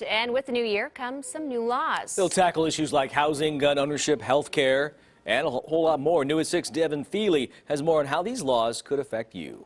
And with the new year comes some new laws. They'll tackle issues like housing, gun ownership, health care, and a whole lot more. New at 6, Devin Feely has more on how these laws could affect you.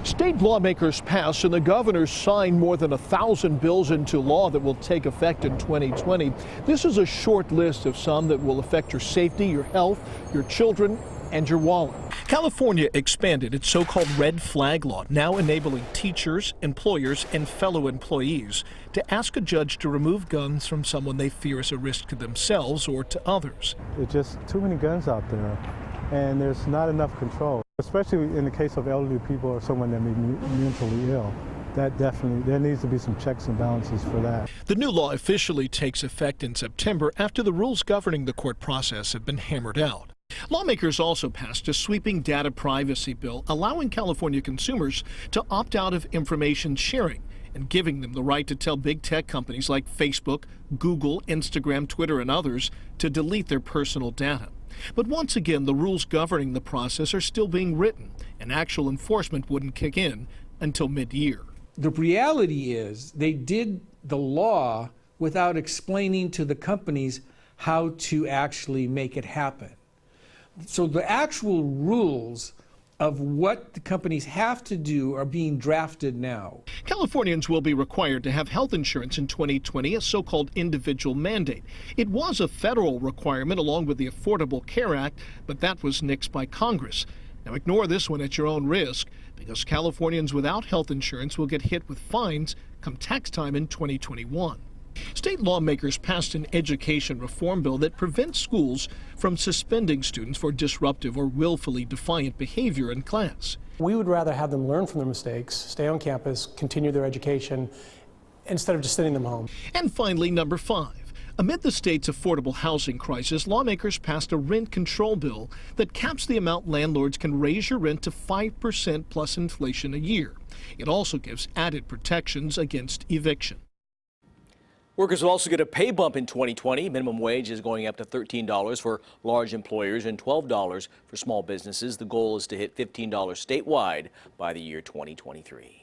State lawmakers passed and the governor signed more than 1,000 bills into law that will take effect in 2020. This is a short list of some that will affect your safety, your health, your children, and your wallet. California expanded its so-called red flag law, now enabling teachers, employers, and fellow employees to ask a judge to remove guns from someone they fear is a risk to themselves or to others. There's just too many guns out there, and there's not enough control, especially in the case of elderly people or someone that may be mentally ill. That definitely, there needs to be some checks and balances for that. The new law officially takes effect in September after the rules governing the court process have been hammered out. Lawmakers also passed a sweeping data privacy bill allowing California consumers to opt out of information sharing and giving them the right to tell big tech companies like Facebook, Google, Instagram, Twitter, and others to delete their personal data. But once again, the rules governing the process are still being written, and actual enforcement wouldn't kick in until mid-year. The reality is they did the law without explaining to the companies how to actually make it happen. So the actual rules of what the companies have to do are being drafted now. Californians will be required to have health insurance in 2020, a so-called individual mandate. It was a federal requirement along with the Affordable Care Act, but that was nixed by Congress. Now ignore this one at your own risk, because Californians without health insurance will get hit with fines come tax time in 2021. State lawmakers passed an education reform bill that prevents schools from suspending students for disruptive or willfully defiant behavior in class. We would rather have them learn from their mistakes, stay on campus, continue their education, instead of just sending them home. And finally, number 5. Amid the state's affordable housing crisis, lawmakers passed a rent control bill that caps the amount landlords can raise your rent to 5% plus inflation a year. It also gives added protections against eviction. Workers will also get a pay bump in 2020. Minimum wage is going up to $13 for large employers and $12 for small businesses. The goal is to hit $15 statewide by the year 2023.